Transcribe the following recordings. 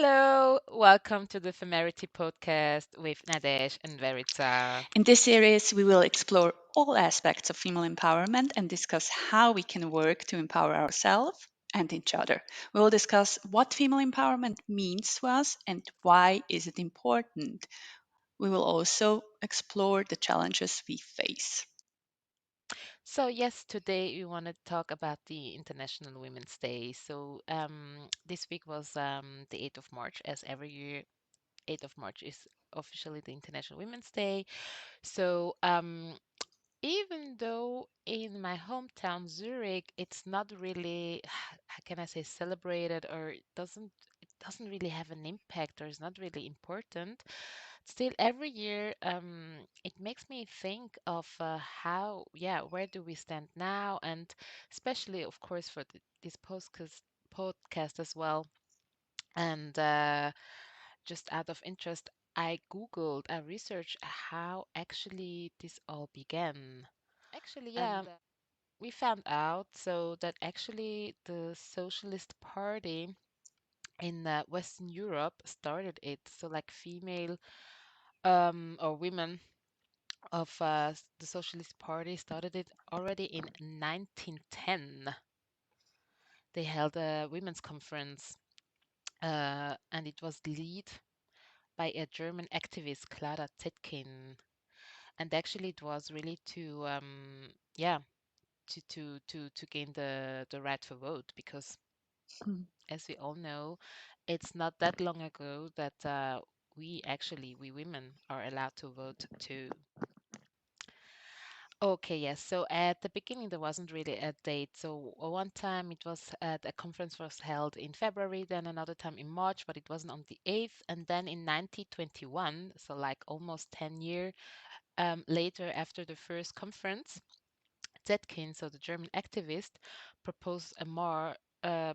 Hello, welcome to the Femarity podcast with Nadesh and Veritza. In this series, we will explore all aspects of female empowerment and discuss how we can work to empower ourselves and each other. We will discuss what female empowerment means to us and why is it important. We will also explore the challenges we face. So, yes, today we want to talk about the International Women's Day. This week was the 8th of March, as every year, 8th of March is officially the International Women's Day. So, even though in my hometown Zurich, it's not really, how can I say, celebrated, or it doesn't really have an impact, or is not really important. Still, every year, it makes me think of where do we stand now, and especially, of course, for this podcast as well. And just out of interest, I researched how actually this all began. And we found out so that actually the Socialist Party in Western Europe started it. So, like female or women of the Socialist Party started it already in 1910. They held a women's conference, and it was led by a German activist, Clara Zetkin. And actually, it was really to gain the right to vote, because Hmm. as we all know, it's not that long ago that we women are allowed to vote too. Okay, yes. So at the beginning, there wasn't really a date. So one time it was a conference was held in February, then another time in March, but it wasn't on the 8th. And then in 1921, so like almost 10 years later after the first conference, Zetkin, so the German activist, proposed a more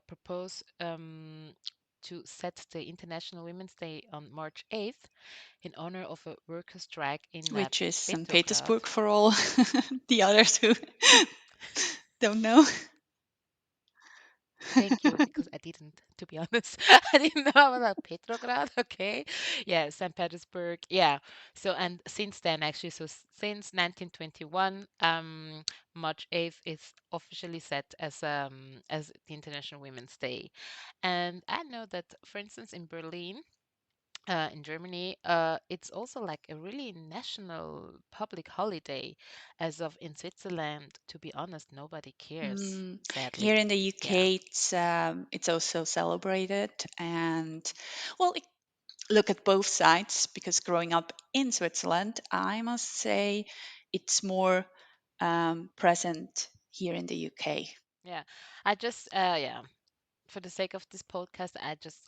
proposed to set the International Women's Day on March 8th in honor of a worker strike in Which is St. Petrograd. Petersburg for all the others who don't know. Thank you, because I didn't, to be honest. I didn't know. I was like, Petrograd, okay. Yeah, St. Petersburg. Yeah. So, and since then, actually, since 1921, March 8th is officially set as the International Women's Day. And I know that, for instance, in Berlin, in Germany, it's also like a really national public holiday. As of in Switzerland, to be honest, nobody cares, Here sadly. in the Yeah. UK, it's also celebrated, and well, look at both sides because growing up in Switzerland, I must say it's more present here in the UK. Yeah, for the sake of this podcast, I just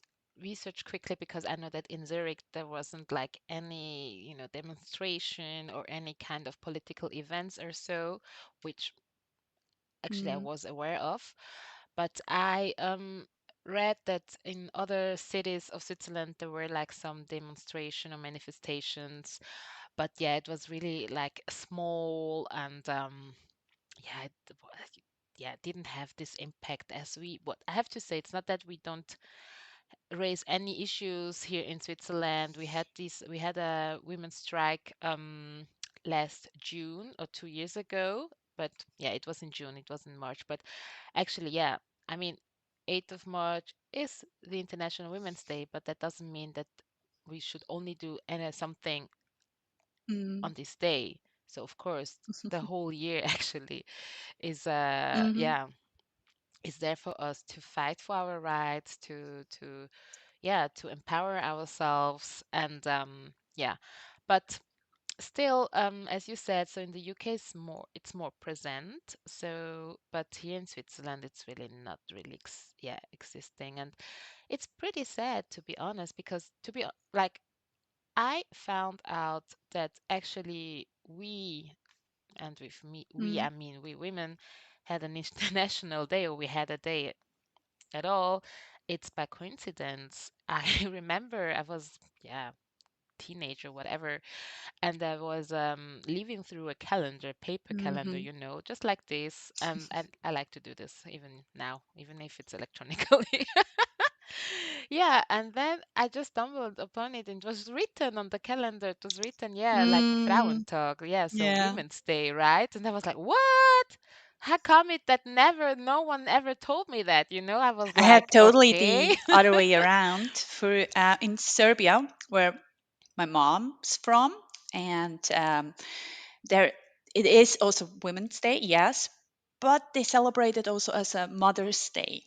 researched quickly because I know that in Zurich there wasn't like any, demonstration or any kind of political events or so, which actually I Mm, was aware of. But I read that in other cities of Switzerland there were like some demonstration or manifestations, but yeah, it was really like small and yeah, it didn't have this impact as we. What I have to say, it's not that we don't raise any issues here in Switzerland. We had a women's strike last June or 2 years ago, but yeah, it was in June, it was in March. But actually, yeah, I mean, 8th of March is the International Women's Day, but that doesn't mean that we should only do something mm, on this day. So of course, the whole year actually is mhm, is there for us to fight for our rights, to empower ourselves, and yeah. But still, as you said, so in the UK it's more present. So, but here in Switzerland, it's really not really existing, and it's pretty sad, to be honest, because like I found out that actually and with mm, I mean we women, had an international day, or we had a day at all. It's by coincidence. I remember I was, yeah, teenager, whatever, and I was leaving through a calendar, paper calendar, mhm. just like this. And I like to do this even now, even if it's electronically. Yeah, and then I just stumbled upon it and it was written on the calendar. It was written, yeah, like Mm, Frauentag, yeah, so yeah. Women's Day, right? And I was like, what? How come it that no one ever told me that, you know? I was I had like, totally okay. the other way around. For in Serbia, where my mom's from, and there it is also Women's Day, yes, but they celebrate it also as a Mother's Day.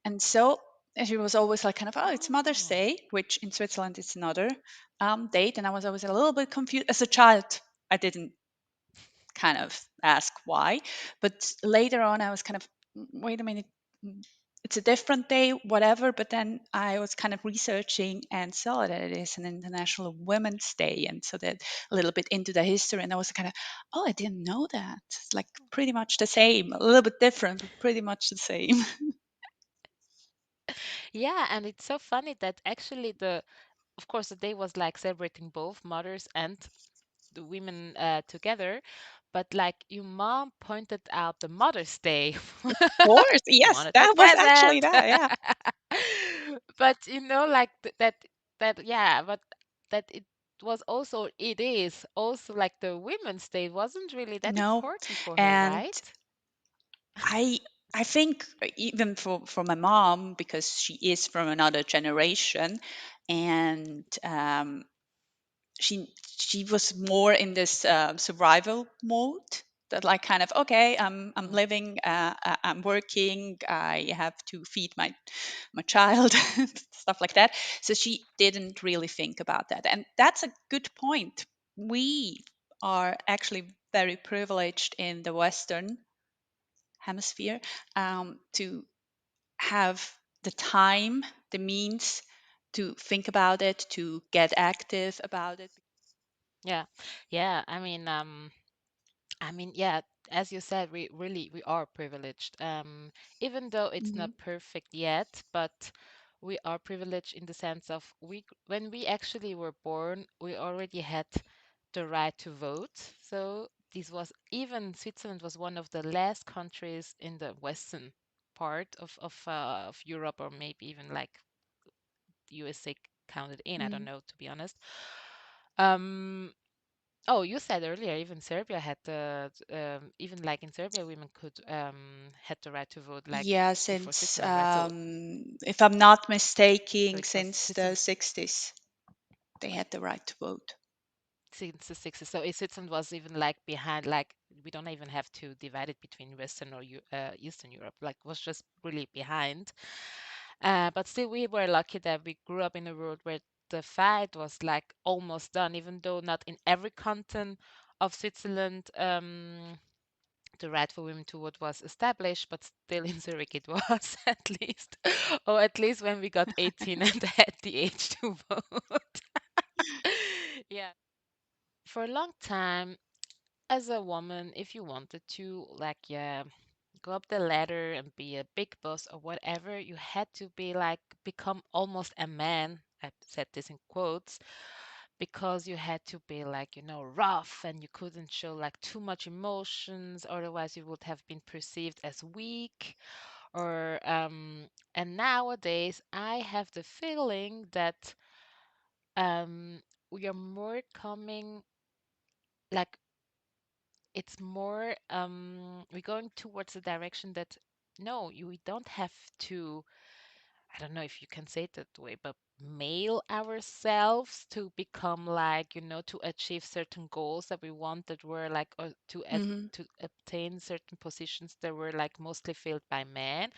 And so she was always like, kind of, oh, it's Mother's Oh. Day, which in Switzerland is another date. And I was always a little bit confused. As a child, I didn't kind of ask why. But later on, I was kind of, wait a minute, mm, it's a different day, whatever. But then I was kind of researching and saw that it is an International Women's Day. And so that a little bit into the history. And I was kind of, oh, I didn't know that. It's like pretty much the same, a little bit different, but pretty much the same. Yeah, and it's so funny that actually of course, the day was like celebrating both mothers and the women together, but like your mom pointed out the Mother's Day. Course, You yes, wanted a that was actually present. that, yeah. But you know, like yeah, but that it is also like the Women's Day wasn't really that No, important for her, and right? I I think even for my mom, because she is from another generation, and she was more in this survival mode. That like kind of, okay, I'm Mm. living, I'm working, I have to feed my child, stuff like that. So she didn't really think about that, and that's a good point. We are actually very privileged in the Western hemisphere to have the time, the means to think about it, to get active about it. Yeah, yeah. Yeah, as you said, we are privileged. Even though it's Mhm. not perfect yet, but we are privileged in the sense of when we actually were born, we already had the right to vote. So this was even Switzerland was one of the last countries in the western part of Europe, or maybe even like USA counted in. I don't Mm. know, to be honest. Um, Oh, you said earlier even Serbia had even like in Serbia women could had the right to vote like Yeah, before since Switzerland, right? So if I'm not so mistaken, it was since the Switzerland 60s, they had the right to vote. since the 60s. So Switzerland was even like behind, like we don't even have to divide it between Western or Eastern Europe, like was just really behind. But still, we were lucky that we grew up in a world where the fight was like almost done, even though not in every canton of Switzerland. The right for women to vote was established, but still in Zurich it was at least, or at least when we got 18 and had the age to vote. Yeah. For a long time, as a woman, if you wanted to, like, yeah, go up the ladder and be a big boss or whatever, you had to be like, become almost a man. I said this in quotes because you had to be like, rough and you couldn't show like too much emotions, otherwise you would have been perceived as weak. Or and nowadays I have the feeling that we are more coming like it's more we're going towards the direction that no, we don't have to, I don't know if you can say it that way, but mail ourselves to become like, to achieve certain goals that we want that were like, or Hmm. to obtain certain positions that were like mostly filled by men.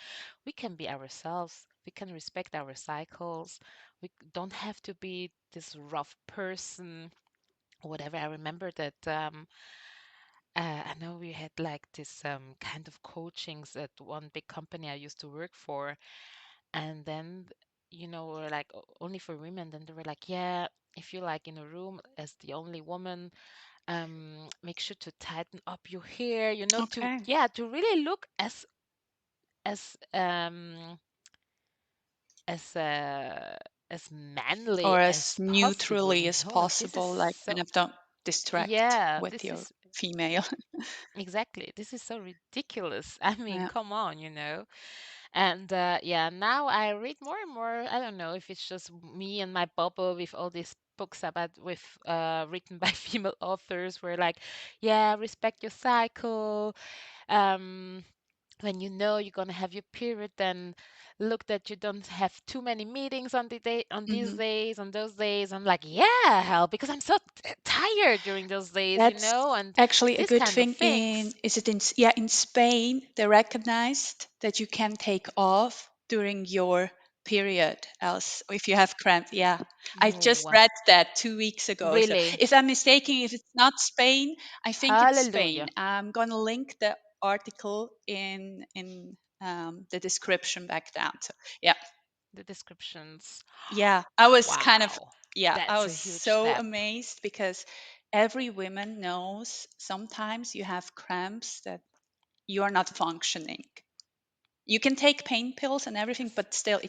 We can be ourselves. We can respect our cycles. We don't have to be this rough person or whatever. I remember that I know we had like this kind of coachings at one big company I used to work for, and then, we're like only for women. Then they were like, yeah, if you're like in a room as the only woman, make sure to tighten up your hair, to Okay. yeah, to really look as as uh as manly Or as as possible, neutrally as and this is possible, like so kind of don't distract yeah, with this your is female. exactly, this is so ridiculous. I mean, Yeah. come on, And yeah, now I read more and more. I don't know if it's just me and my bubble with all these books about with written by female authors where like, yeah, respect your cycle. Um, when you know you're gonna have your period, then look that you don't have too many meetings on the day on these Hmm. days, on those days. I'm like, yeah, hell, because I'm so tired during those days, you That's know, and actually a these good kind of thing things. is it in, yeah, in Spain, they recognized that you can take off during your period, else if you have cramp. Yeah. I just No, read that 2 weeks ago. So really. if I'm mistaken, if it's not Spain, I think it's Spain. Hallelujah. I'm gonna link the article in the description back down. So yeah. The descriptions. Yeah, I was kind of, Wow. yeah, I That's was a huge so step. amazed because every woman knows sometimes you have cramps that you are not functioning. You can take pain pills and everything, Yes. but still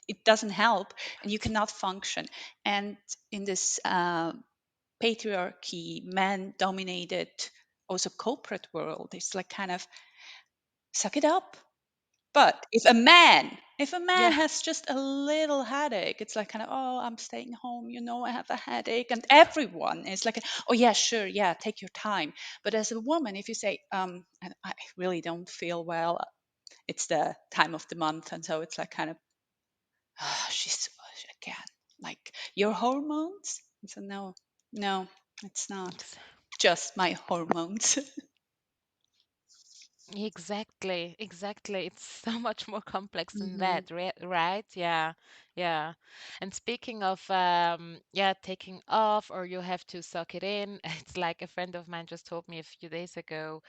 it doesn't help and you cannot function. And in this patriarchy, man dominated, also corporate world, it's like kind of suck it up. But if a man Yeah. has just a little headache, it's like kind of, oh, I'm staying home, I have a headache, and everyone is like, oh yeah, sure, yeah, take your time. But as a woman, if you say, I really don't feel well, it's the time of the month, and so it's like kind of, oh, she's again like your hormones. So no, no, it's not Ex- just my hormones. Exactly. Exactly. It's so much more complex than Hmm. that, right? Yeah. Yeah. And speaking of yeah, taking off or you have to suck it in, it's like a friend of mine just told me a few days ago.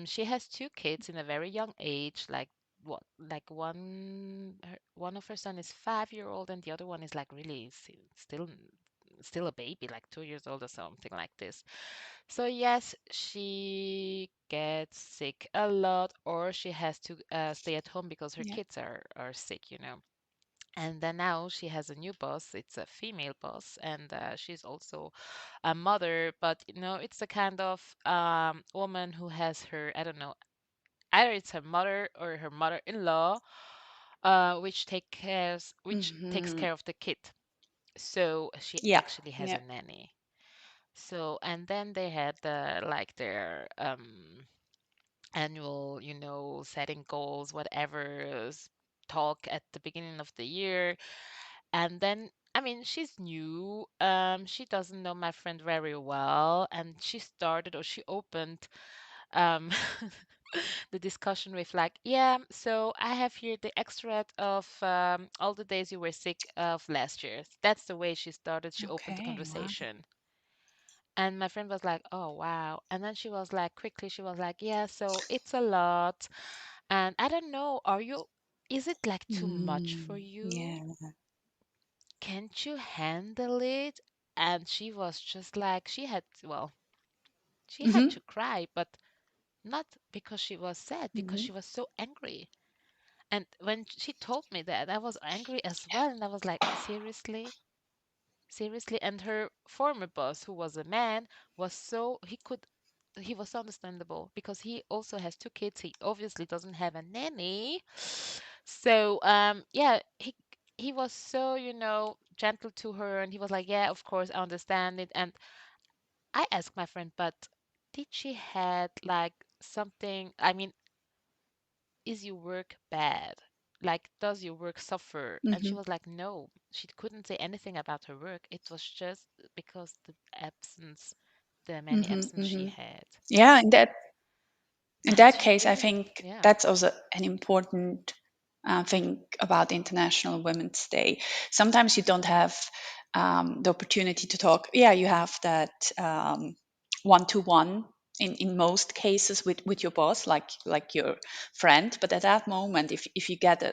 She has two kids in a very young age, like what, like one of her son is 5 year old and the other one is like really still a baby, like 2 years old or something like this. So yes, she gets sick a lot, or she has to stay at home because her Yeah. kids are sick, you know. And then now she has a new boss. It's a female boss, and she's also a mother. But you know, it's a kind of woman who has her, I don't know, either it's her mother or her mother-in-law, which takes Hmm. care of the kid. So she Yeah. actually has Yeah. a nanny. So, and then they had like their annual, you know, setting goals, whatever, talk at the beginning of the year. And then, I mean, she's new. She doesn't know my friend very well, and she started or she opened um the discussion with like, yeah, so I have here the extract of all the days you were sick of last year. That's the way she started. She opened the Okay. Wow. conversation. And my friend was like, "Oh, wow." And then she was like, quickly, she was like, "Yeah, so it's a lot. And I don't know, is it like too much for Mm, you? yeah. Can't you handle it?" And she was just like, she had Hmm. to cry, but not because she was sad, because Hmm. she was so angry. And when she told me that, I was angry as well. And I was like, seriously? Seriously? And her former boss, who was a man, he was so understandable because he also has two kids. He obviously doesn't have a nanny. So, yeah, he was so, you know, gentle to her and he was like, yeah, of course, I understand it. And I asked my friend, but did she had like something, I mean, is your work bad? Like, does your work suffer? And she Hmm. was like, no, she couldn't say anything about her work. It was just because the many Hmm. absence she Hmm. had. Yeah, in And that she case, I really, think yeah. that's also an important thing about International Women's Day. Sometimes you don't have the opportunity to talk. Yeah, you have that one to one in most cases with your boss, like your friend. But at that moment, if you get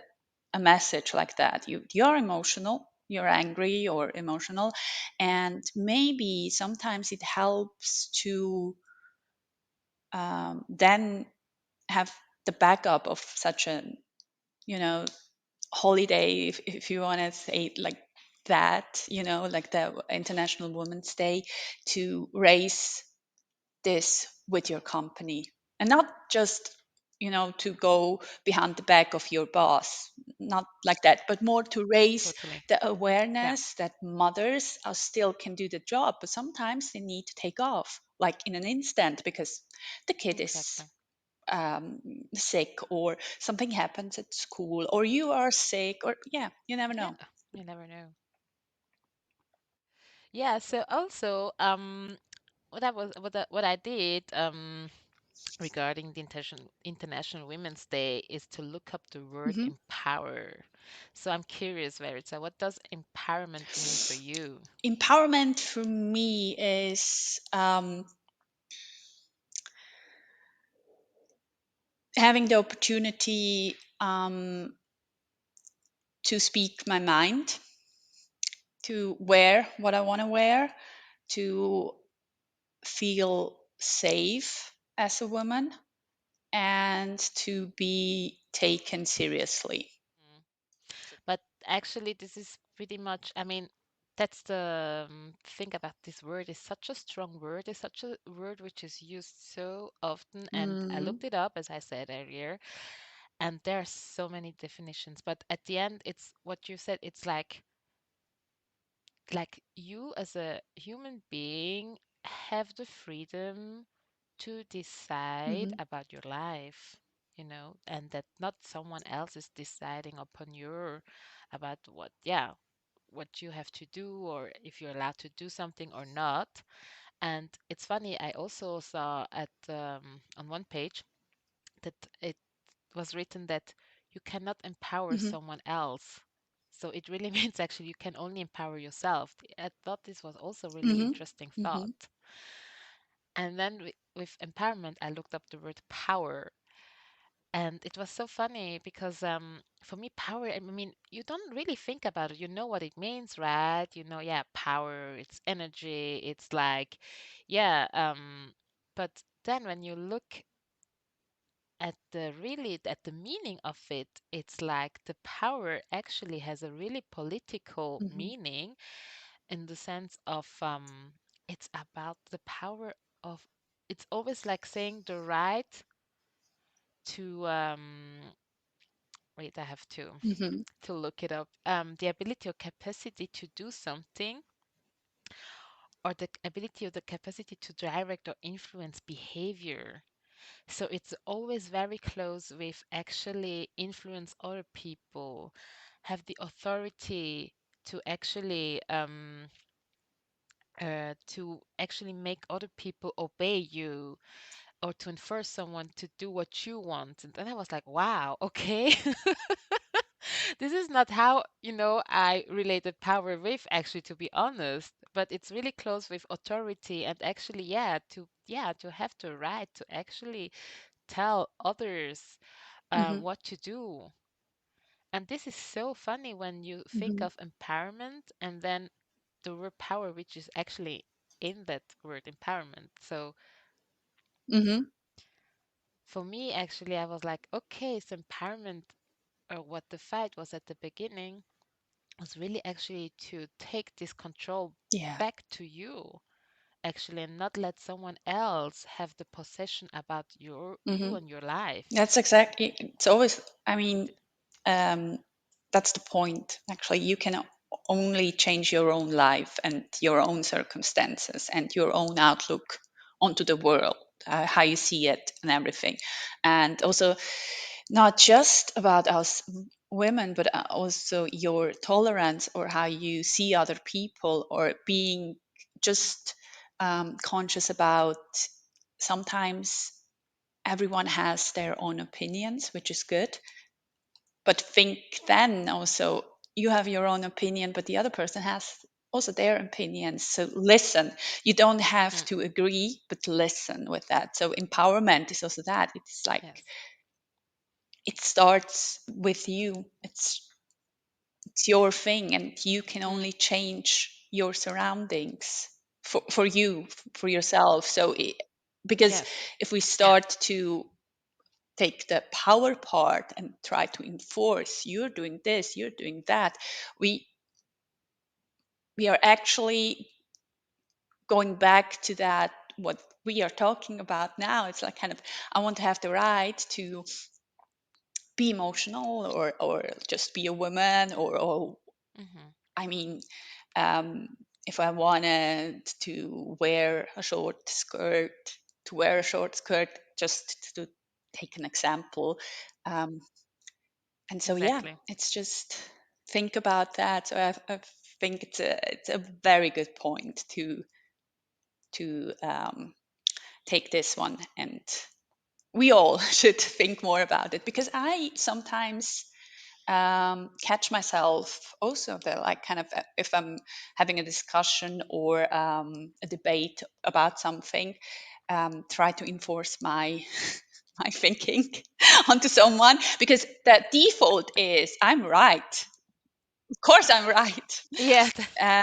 a message like that, you're emotional. You're angry or emotional, and maybe sometimes it helps to then have the backup of such a you know holiday, if you want to say it like that, like the International Women's Day, to raise this with your company, and not just to go behind the back of your boss, not like that, but more to raise Totally. the Yeah, awareness that mothers are still can do the job, but sometimes they need to take off, like in an instant, because the kid is exactly. um, sick, or something happens at school, or you are sick, or yeah, you never Yeah, know. you never know. Yeah, so also, what I did regarding the International Women's Day is to look up the word Hmm. empower. So I'm curious, Veritza, what does empowerment mean for you? Empowerment for me is having the opportunity to speak my mind, to wear what I want to wear, to feel safe as a woman, and to be taken seriously. Mm. But actually, this is pretty much, I mean, that's the thing about this word. It's such a strong word. It's such a word which is used so often. And I Mm-hmm. looked it up, as I said earlier, and there are so many definitions. But at the end, it's what you said. It's like you as a human being have the freedom to decide Mm-hmm. about your life, and that not someone else is deciding upon your about what you have to do or if you're allowed to do something or not. And it's funny, I also saw at on one page that it was written that you cannot empower Mm-hmm. someone else. So it really means actually you can only empower yourself. I thought this was also really Mm-hmm. interesting Mm-hmm. thought. And then with empowerment, I looked up the word power. And it was so funny because for me, power, I mean, you don't really think about it. You know what it means, right? Yeah, power, it's energy, it's like, yeah. But then when you look at the meaning of it, it's like the power actually has a really political Mm-hmm. meaning in the sense of it's about the power of it's always like saying the right to wait, I have Mm-hmm. to look it up. The ability or capacity to do something, or the ability or the capacity to direct or influence behavior. So it's always very close with actually influence other people, have the authority to actually make other people obey you, or to enforce someone to do what you want. And then I was like, wow, okay. This is not how, I related power with, actually, to be honest, but it's really close with authority and actually, to have the right to actually tell others Mm-hmm. what to do. And this is so funny when you think Mm-hmm. of empowerment and then the word power, which is actually in that word empowerment. So Mm-hmm. for me, actually, I was like, okay, so empowerment, or what the fight was at the beginning, was really actually to take this control Yeah. back to you, actually, and not let someone else have the possession about Mm-hmm. you and your life. That's exactly. It's always. I mean, um, that's the point. Actually, you can only change your own life and your own circumstances and your own outlook onto the world, how you see it and everything. And also, not just about us women, but also your tolerance, or how you see other people, or being just conscious about sometimes everyone has their own opinions, which is good. But think then also, you have your own opinion, but the other person has also their opinions. So listen. You don't have Mm, to agree, but listen with that. So empowerment is also that. It's like yes. it starts with you. It's your thing, and you can Mm, only change your surroundings for you, for yourself. So because yes. if we Yeah. start to take the power part and try to enforce, you're doing this, you're doing that, we we are actually going back to that, what we are talking about now. It's like kind of, I want to have the right to be emotional, or just be a woman, or Mm-hmm. I mean, um, if I wanted to wear a short skirt, to wear a short skirt, just to take an example. Um, and so, yeah, Exactly. it's just think about that. So I think it's a very good point to take this one, and we all should think more about it, because I sometimes catch myself also that, like, kind of, if I'm having a discussion or a debate about something, try to enforce my my thinking onto someone, because the default is I'm right. Of course, I'm right. Yeah,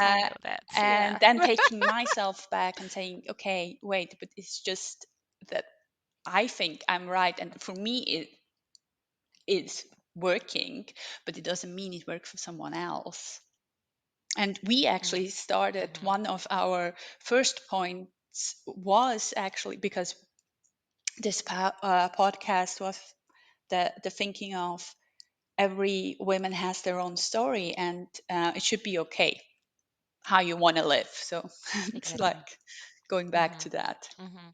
I Uh, know that. and Yeah. then taking myself back and saying, okay, wait, but it's just that I think I'm right, and for me it is working, but it doesn't mean it works for someone else. And we actually started, Mm-hmm. one of our first points was actually because this podcast was the thinking of every woman has their own story, and it should be okay how you want to live. So it's Exactly. like going back Mm-hmm. to that. Mm-hmm.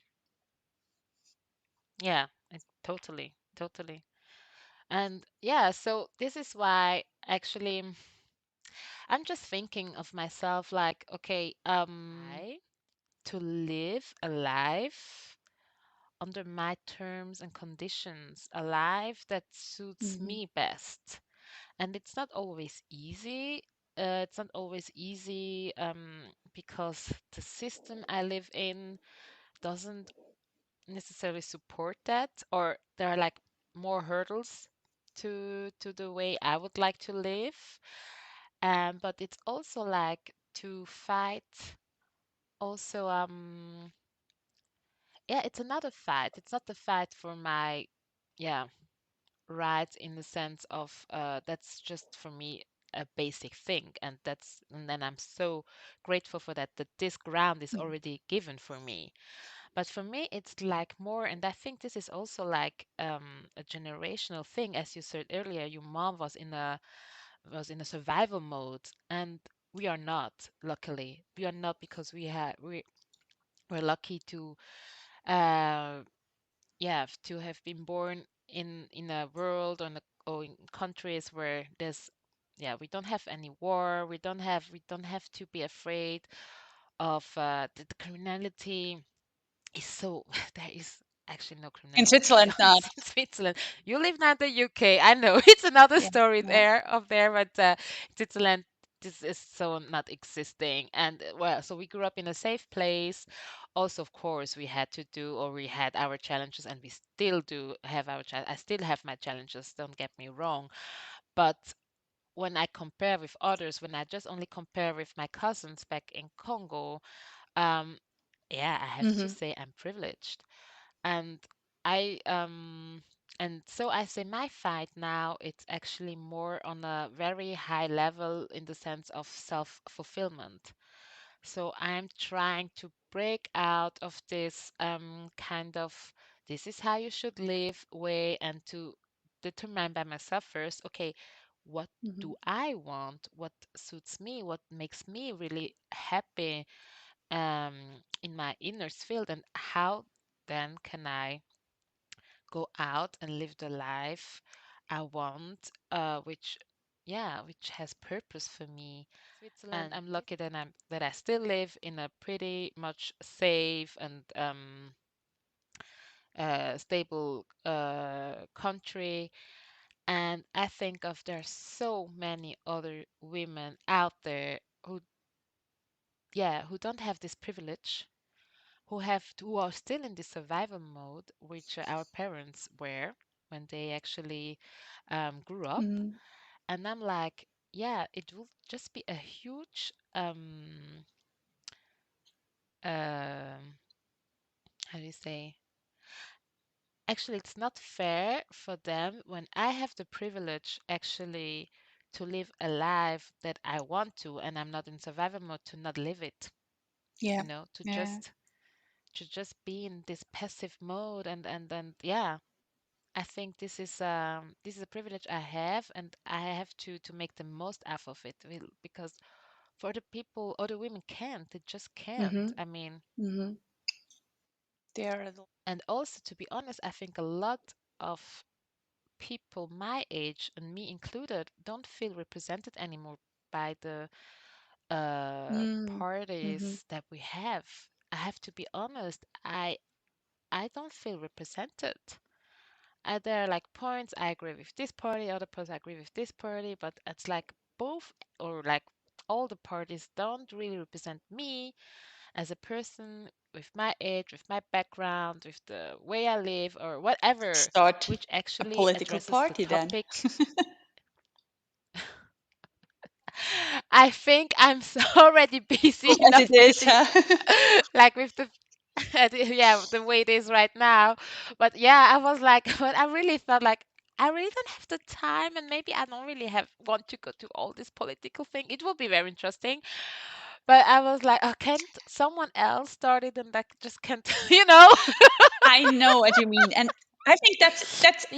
Yeah, totally, totally. And yeah, so this is why actually I'm just thinking of myself like, okay, to live a life under my terms and conditions, a life that suits Hmm. me best. And it's not always easy. It's not always easy because the system I live in doesn't necessarily support that, or there are like more hurdles to the way I would like to live. But it's also like to fight also yeah, it's another fight. It's not the fight for my yeah rights in the sense of that's just for me a basic thing, and then I'm so grateful for that this ground is already given for me. But for me, it's like more, and I think this is also like a generational thing. As you said earlier, your mom was in a survival mode, and we are not. Luckily, we are not, because we're lucky to uh, yeah to have been born in a world or in countries where there's we don't have any war. We don't have to be afraid of the criminality is so there is actually no In criminality, to be Switzerland, not. honest, in Switzerland. You live now in the UK. I know it's another Yeah, story yeah. there up there, but Switzerland, this is so not existing. And well, so we grew up in a safe place. Also, of course, we had our challenges, and we still do have I still have my challenges, don't get me wrong. But when I compare with others, when I just only compare with my cousins back in Congo, um, yeah, I have to Hmm. say I'm privileged. And I and so I say my fight now, it's actually more on a very high level in the sense of self-fulfillment. So I'm trying to break out of this kind of this is how you should live way, and to determine by myself first, okay, what Hmm. do I want? What suits me? What makes me really happy in my inner field, and how then can I go out and live the life I want, which has purpose for me. Switzerland, I'm lucky that I still live in a pretty much safe and stable country. And I think of there's so many other women out there who don't have this privilege, who are still in the survival mode, which our parents were when they actually grew up. Hmm. And I'm like, yeah, it will just be a huge um how do you say? Actually, it's not fair for them when I have the privilege actually to live a life that I want to, and I'm not in survival mode, to not live it, Yeah, to yeah. just to just be in this passive mode, and yeah, I think this is a privilege I have, and I have to make the most out of it, because for other people, other women can't. They just can't. Mm-hmm. I mean, Mm-hmm. There are and also, to be honest, I think a lot of people my age, and me included, don't feel represented anymore by the mm, mm-hmm. parties that we have. I have to be honest, I don't feel represented. There are like points I agree with this party, other points I agree with this party, but it's like both, or like all the parties don't really represent me as a person with my age, with my background, with the way I live, or whatever, Start which a actually political addresses the party then. topic. I think I'm already busy As it enough with is, the, huh? like with the, yeah, the way it is right now. But yeah, I was like, but I really felt like I really don't have the time, and maybe I don't really have want to go to all this political thing. It will be very interesting, but I was like, oh, can't someone else start it, and that just can't, you know? I know what you mean, and I think that's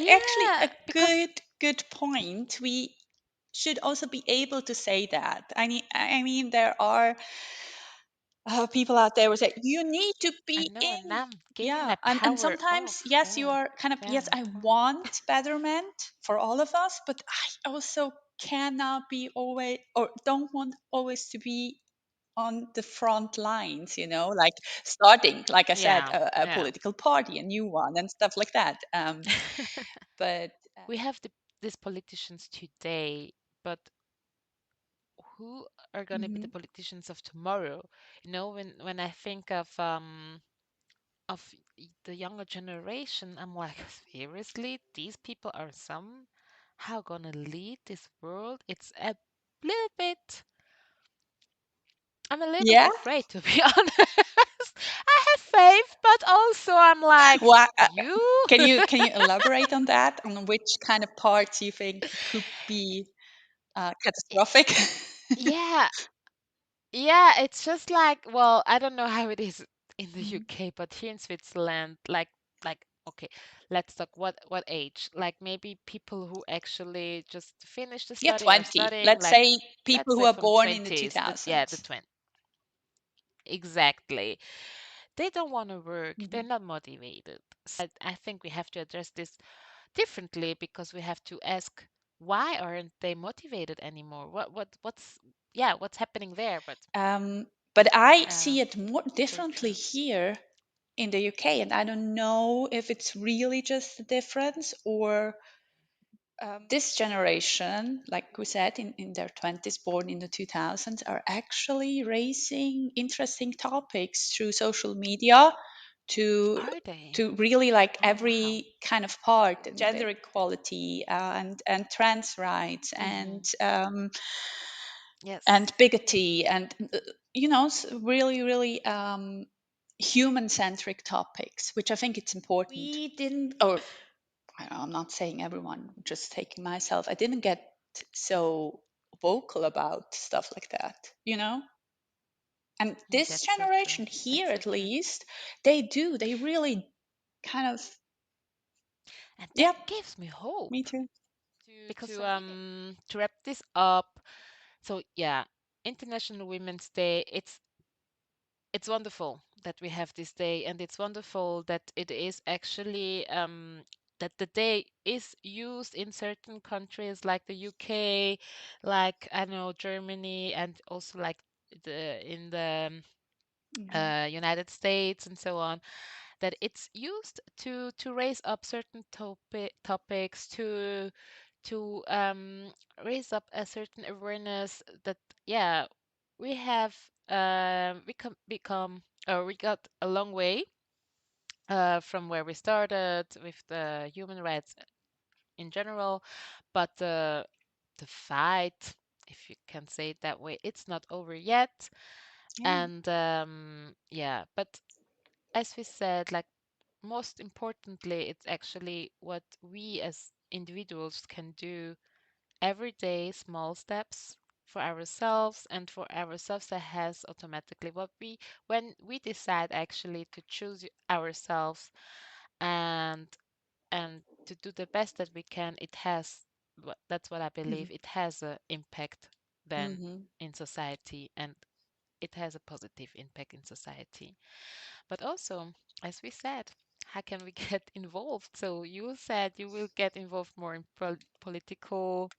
actually Yeah, a because good point. We should also be able to say that. I mean, there are people out there who say you need to I be know, and in. now I'm giving Yeah, my and power sometimes off. yes, you Yeah, are kind of, yeah, yes, my I power. want betterment for all of us, but I also cannot be always, or don't want always to be on the front lines, like starting, like I said, Yeah, a yeah. political party, a new one, and stuff like that. But We have these politicians today, but who are going to be the mhm. politicians of tomorrow? When I think of the younger generation, I'm like, seriously, these people are somehow gonna lead this world? Little bit, I'm a little bit Yeah. afraid, to be honest. I have faith, but also I'm like, Well, you? can you elaborate on that? On which kind of parts you think could be catastrophic? Yeah, yeah, it's just like, well, I don't know how it is in the Mhm. UK, but here in Switzerland, like okay, let's talk what age? Like maybe people who actually just finished the Yeah, study or 20. studying, Let's like say people let's who say are from born in the 20s, the 2000s. 20, exactly. They don't want to work. They're Mhm. not motivated. So I think we have to address this differently, because we have to ask, why aren't they motivated anymore? What's happening there? But But I uh, see it more so differently true. here in the UK, and I don't know if it's really just the difference, or this generation, like we said, in their 20s, born in the 2000s, are actually raising interesting topics through social media to Are they? to really like Oh, wow. every kind of part, gender equality, and trans rights, Hmm. Yes. and bigotry, and really, really human centric topics, which I think it's important. We didn't, or I'm not saying everyone, just taking myself, I didn't get so vocal about stuff like that, you know? And this That's so true. generation here, That's so at true. least, they really kind of, And that yeah, gives me me hope too. to wrap this up. So yeah, International Women's Day. It's wonderful that we have this day, and it's wonderful that it is actually that the day is used in certain countries like the UK, like I know Germany, and also like in the Hmm. United States and so on. That it's used to raise up certain topics, to raise up a certain awareness that, yeah, we have we can become, or we got a long way from where we started with the human rights in general, but the fight, if you can say it that way, it's not over yet. Yeah. And yeah, but as we said, like, most importantly, it's actually what we as individuals can do every day, small steps for ourselves, and for ourselves that has automatically what we when we decide actually to choose ourselves and to do the best that we can, it has that's what I believe, it has a impact then Mm-hmm. in society, and it has a positive impact in society. But also, as we said, how can we get involved? So you said you will get involved more in political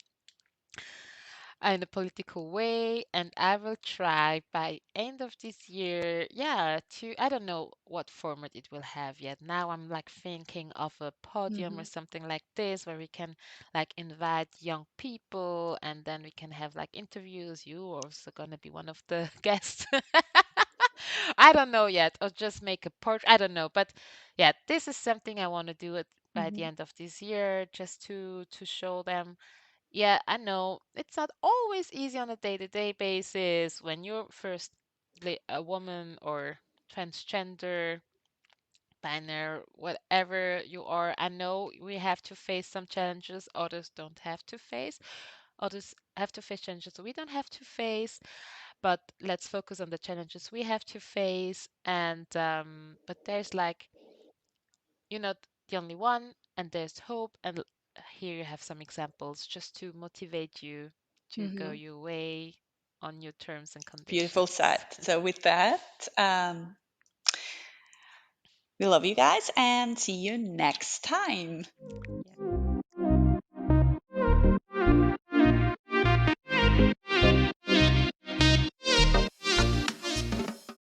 in a political way, and I will try by end of this year, yeah, to I don't know what format it will have yet. Now I'm like thinking of a podium or Mm-hmm. something like this where we can like invite young people and then we can have like interviews. You are also gonna be one of the guests. I don't know yet, or just make a portrait. I don't know, but yeah, this is something I want to do it by the Mm-hmm. end of this year, just to show them. Yeah, I know it's not always easy on a day-to-day basis when you're first a woman or transgender, binary, whatever you are. I know we have to face some challenges others don't have to face. Others have to face challenges we don't have to face, but let's focus on the challenges we have to face. And but there's like you're not the only one, and there's hope. And here you have some examples just to motivate you to go Mm-hmm. your way on your terms and Beautiful conditions. set. So, with that, we love you guys and see you next time. Yeah.